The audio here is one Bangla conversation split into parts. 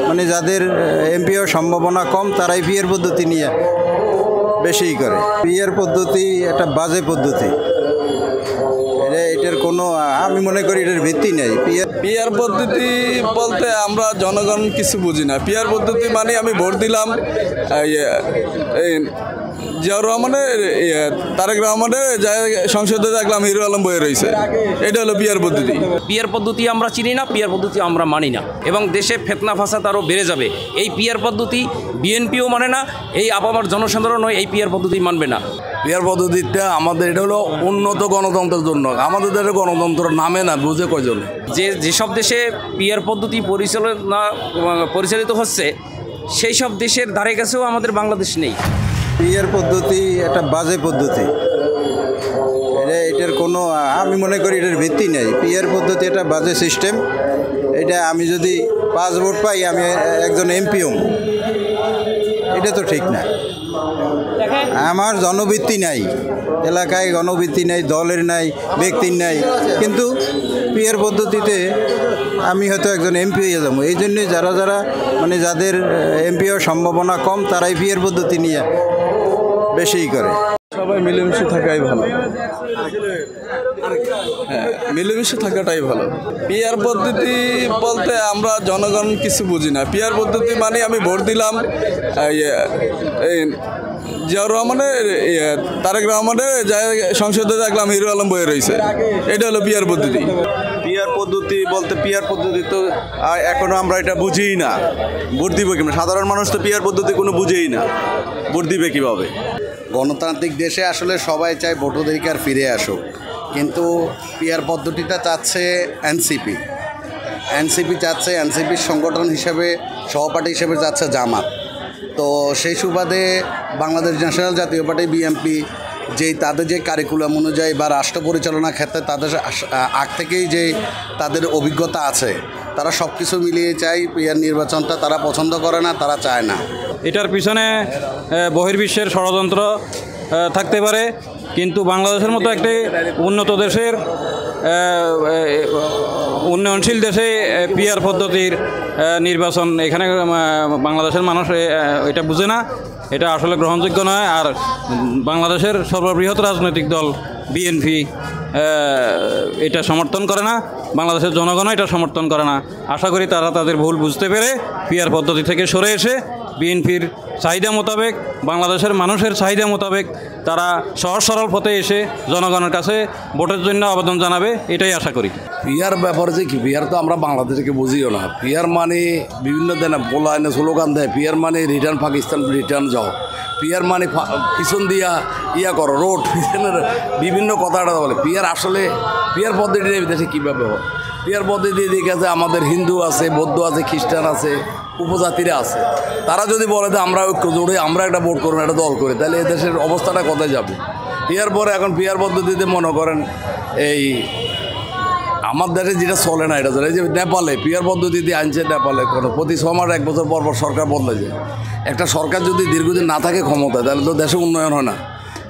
মানে যাদের এমপি হওয়ার সম্ভাবনা কম তারাই পিআর পদ্ধতি নিয়ে বেশিই করে। পিআর পদ্ধতি একটা বাজে পদ্ধতি, এটার কোনো আমি মনে করি এটার ভিত্তি নেই। পিআর পদ্ধতি বলতে আমরা জনগণ কিছু বুঝি না। পিআর পদ্ধতি মানে আমি ভোট দিলাম জিয়াউর রহমানের তারেক রহমানের সংসদে দেখলাম হিরো আলম বয়ে রয়েছে, এটা হলো পিআর পদ্ধতি। পিআর পদ্ধতি আমরা চিনি না, পিআর পদ্ধতি আমরা মানি না, এবং দেশে ফেতনা ফাসাদ আরও বেড়ে যাবে। এই পিআর পদ্ধতি বিএনপিও মানে না, এই আপামার জনসাধারণও এই পিআর পদ্ধতি মানবে না। পিআর পদ্ধতিটা আমাদের এটা হলো উন্নত গণতন্ত্রের জন্য। আমাদের দেশে গণতন্ত্র নামে না, বুঝে কয়জন। যেসব দেশে পিআর পদ্ধতি পরিচালিত হচ্ছে সেই সব দেশের ধারে কাছেও আমাদের বাংলাদেশ নেই। পিআর পদ্ধতি একটা বাজে পদ্ধতি, এটার কোনো আমি মনে করি এটার ভিত্তি নেই। পিআর পদ্ধতি একটা বাজে সিস্টেম। এটা আমি যদি 5 ভোট পাই আমি একজন এমপি হব, এটা তো ঠিক না। আমার জনভিত্তি নাই, এলাকায় গণভিত্তি নাই, দলের নাই, ব্যক্তির নাই, কিন্তু পিআর পদ্ধতিতে আমি হয়তো একজন এমপি হয়ে যাবো। এই জন্যই যারা মানে যাদের এমপি হওয়ার সম্ভাবনা কম তারাই পিআর পদ্ধতি নিয়ে বেশিই করে। সবাই মিলেমিশে থাকাই ভালো। হ্যাঁ, মিলেমিশে থাকাটাই ভালো। পিআর পদ্ধতি বলতে আমরা জনগণ কিছু বুঝি না। পিআর পদ্ধতি মানে আমি ভোট দিলাম জিয়াউর রহমানের তারেক রহমানের সংসদে দেখলাম হিরো আলম বয়ে রয়েছে, এটা হলো পিআর পদ্ধতি। পিআর পদ্ধতি বলতে পিআর পদ্ধতি তো এখনও আমরা এটা বুঝিই না। ভোট দিব কিভাবে? সাধারণ মানুষ তো পিআর পদ্ধতি কোনো বুঝেই না, ভোট দিবে কীভাবে? গণতান্ত্রিক দেশে আসলে সবাই চায় ভোটাধিকার ফিরে আসুক, কিন্তু পিআর পদ্ধতিটা চাচ্ছে এনসিপি চাচ্ছে, এনসিপির সংগঠন হিসেবে সহপাঠী হিসেবে যাচ্ছে জামাত। তো সেই সুবাদে বাংলাদেশ ন্যাশনাল জাতীয় পার্টি বিএনপি তাদের যে কারিকুলাম অনুযায়ী বা রাষ্ট্র পরিচালনার ক্ষেত্রে তাদের আগ থেকেই যে তাদের অভিজ্ঞতা আছে, তারা সব কিছু মিলিয়ে চায়। পিআর নির্বাচনটা তারা পছন্দ করে না, তারা চায় না। এটার পিছনে বহির্বিশ্বের ষড়যন্ত্র থাকতে পারে, কিন্তু বাংলাদেশের মতো একটি উন্নত দেশের উন্নয়নশীল দেশে পিআর পদ্ধতির নির্বাচন এখানে বাংলাদেশের মানুষ এটা বুঝে না, এটা আসলে গ্রহণযোগ্য নয়। আর বাংলাদেশের সর্ববৃহৎ রাজনৈতিক দল বিএনপি এটা সমর্থন করে না, বাংলাদেশের জনগণও এটা সমর্থন করে না। আশা করি তারা তাদের ভুল বুঝতে পেরে পিআর পদ্ধতি থেকে সরে এসে বিএনপির চাহিদা মোতাবেক, বাংলাদেশের মানুষের চাহিদা মোতাবেক তারা সহজ সরল পথে এসে জনগণের কাছে ভোটের জন্য আবেদন জানাবে, এটাই আশা করি। পিআর ব্যাপারে যে কি, পিআর তো আমরা বাংলাদেশকে বুঝিও না। পিআর মানে বিভিন্ন দেনে বলা এনে স্লোগান দেয়, পিআর মানে রিটার্ন পাকিস্তান, রিটার্ন যাও। পিআর মানে পিছন দিয়া করো, রোড পিছনের বিভিন্ন কথাটা বলে। পিআর আসলে পিআর পদ্ধতি দেশে কীভাবে হয়? পিআর পদ্ধতি দেখেছে আমাদের হিন্দু আছে, বৌদ্ধ আছে, খ্রিস্টান আছে, উপজাতিরা আছে। তারা যদি বলে যে আমরা ঐক্য জোড়ে আমরা একটা ভোট করবো, একটা দল করে, তাহলে এই দেশের অবস্থাটা কোথায় যাবে? এর পরে এখন পিআর পদ্ধতিতে মনে করেন এই আমার দেশে যেটা চলে না, এটা চলে। এই যে নেপালে পিআর পদ্ধতিতে আনছে, নেপালে কোনো প্রতি 6 মাস 1 বছর পর সরকার বদলে যায়। একটা সরকার যদি দীর্ঘদিন না থাকে ক্ষমতায়, তাহলে তো দেশে উন্নয়ন হয় না।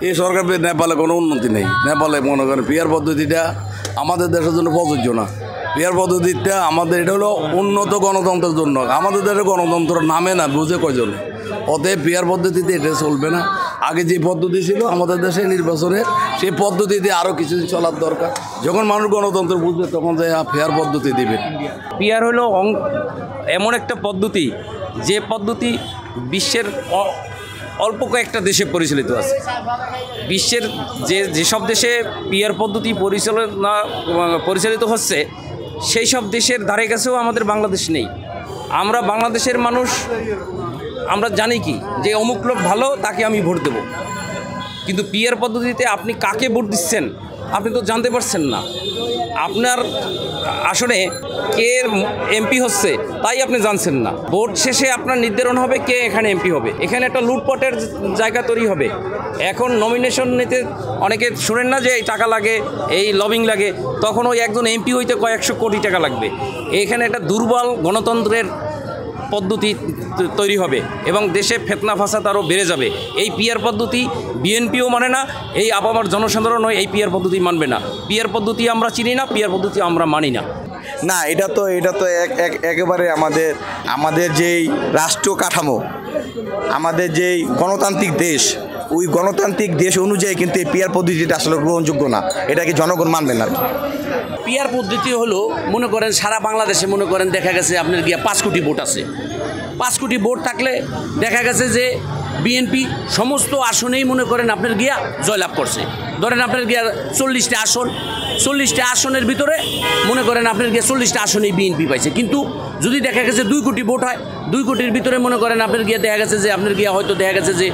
এই সরকার নেপালে কোনো উন্নতি নেই। নেপালে মনে করেন পিআর পদ্ধতিটা আমাদের দেশের জন্য প্রযোজ্য না। পিআর পদ্ধতিটা আমাদের এটা হলো উন্নত গণতন্ত্রের জন্য। আমাদের দেশে গণতন্ত্র নামে না, বুঝে কয়জন। অতএব পিআর পদ্ধতিতে এটা চলবে না। আগে যে পদ্ধতি ছিল আমাদের দেশে নির্বাচনের, সেই পদ্ধতিতে আরও কিছুদিন চলার দরকার। যখন মানুষ গণতন্ত্র বুঝবে তখন যে ফেয়ার পদ্ধতি দিবে। পিআর হলো এমন একটা পদ্ধতি, যে পদ্ধতি বিশ্বের অল্প কয়েকটা দেশে পরিচালিত আছে। বিশ্বের যেসব দেশে পিআর পদ্ধতি পরিচালিত হচ্ছে সেই সব দেশের ধারে কাছেও আমাদের বাংলাদেশ নেই। আমরা বাংলাদেশের মানুষ আমরা জানি কি যে অমুক লোক ভালো, তাকে আমি ভোট দেব, কিন্তু পিআর পদ্ধতিতে আপনি কাকে ভোট দিচ্ছেন আপনি তো জানতে পারছেন না। আপনার আসলে কে এমপি হচ্ছে তাই আপনি জানছেন না। ভোট শেষে আপনার নির্ধারণ হবে কে এখানে এমপি হবে। এখানে একটা লুটপাটের জায়গা তৈরি হবে। এখন নমিনেশন নিতে অনেকে শোনেন না যে এই টাকা লাগে, এই লবিং লাগে, তখন ওই একজন এমপি হইতে কয়েকশো কোটি টাকা লাগবে। এখানে একটা দুর্বল গণতন্ত্রের পদ্ধতি তৈরি হবে এবং দেশে ফেতনা ফাসাদ আরও বেড়ে যাবে। এই পিআর পদ্ধতি বিএনপিও মানে না, এই আপামার জনসাধারণও এই পিআর পদ্ধতি মানবে না। পিআর পদ্ধতি আমরা চিনি না, পিআর পদ্ধতি আমরা মানি না। না, এটা তো একেবারে আমাদের যেই রাষ্ট্র কাঠামো, আমাদের যেই গণতান্ত্রিক দেশ, ওই গণতান্ত্রিক দেশ অনুযায়ী কিন্তু এই পিয়ার পদ্ধতিটা আসলে গ্রহণযোগ্য না। এটাকে জনগণ মানবে না। পিয়ার পদ্ধতি হলো মনে করেন সারা বাংলাদেশে মনে করেন দেখা গেছে আপনার গিয়া 5 কোটি ভোট আছে। 5 কোটি ভোট থাকলে দেখা গেছে যে বিএনপি সমস্ত আসনেই মনে করেন আপনার গিয়া জয়লাভ করছে। ধরেন আপনার গিয়া 40টা আসন, 40টা আসনের ভিতরে মনে করেন আপনার গিয়া 40টা আসনেই বিএনপি পাইছে। কিন্তু যদি দেখা গেছে 2 কোটি ভোট হয়, 2 কোটির ভিতরে মনে করেন আপনার গিয়া দেখা গেছে যে আপনার গিয়া হয়তো দেখা গেছে যে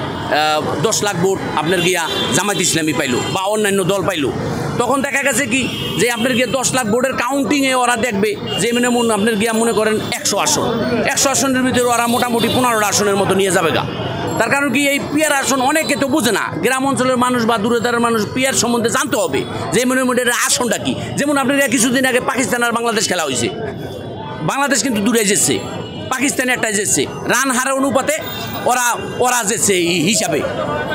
10 লাখ ভোট আপনার গিয়া জামায়াত ইসলামী পাইলো বা অন্যান্য দল পাইলো। তখন দেখা গেছে কি যে আপনার গিয়ে 10 লাখ ভোটের কাউন্টিংয়ে ওরা দেখবে যে আপনার গিয়া মনে করেন 100 আসন, 100 আসনের ভিতরে ওরা মোটামুটি 15টা আসনের মতো নিয়ে যাবে গা। তার কারণ কি এই পিয়ার আসন অনেকে তো বোঝে না, গ্রাম অঞ্চলের মানুষ বা দূরেদারের মানুষ পিয়ার সম্বন্ধে জানতে হবে যে মনে আসনটা কি। যেমন আপনার কিছুদিন আগে পাকিস্তান আর বাংলাদেশ খেলা হয়েছে, বাংলাদেশ কিন্তু দূরে যেছে, পাকিস্তানে একটা যেছে, রান হারের অনুপাতে ওরা যেছে এই হিসাবে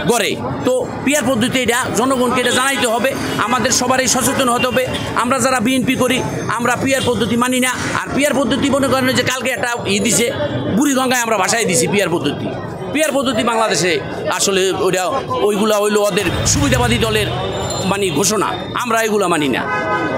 গড়ে। তো পিয়ার পদ্ধতি এটা জনগণকে এটা জানাইতে হবে, আমাদের সবারই সচেতন হতে হবে। আমরা যারা বিএনপি করি আমরা পিয়ার পদ্ধতি মানি না। আর পিয়ার পদ্ধতি মনে করেন যে কালকে একটা দিছে বুড়িগঙ্গায় আমরা ভাষায় দিছি পিয়ার পদ্ধতি। পিয়ার পদ্ধতি বাংলাদেশে আসলে ওইগুলা হইলো ওদের সুবিধাবাদী দলের ঘোষণা, আমরা এগুলো মানি না।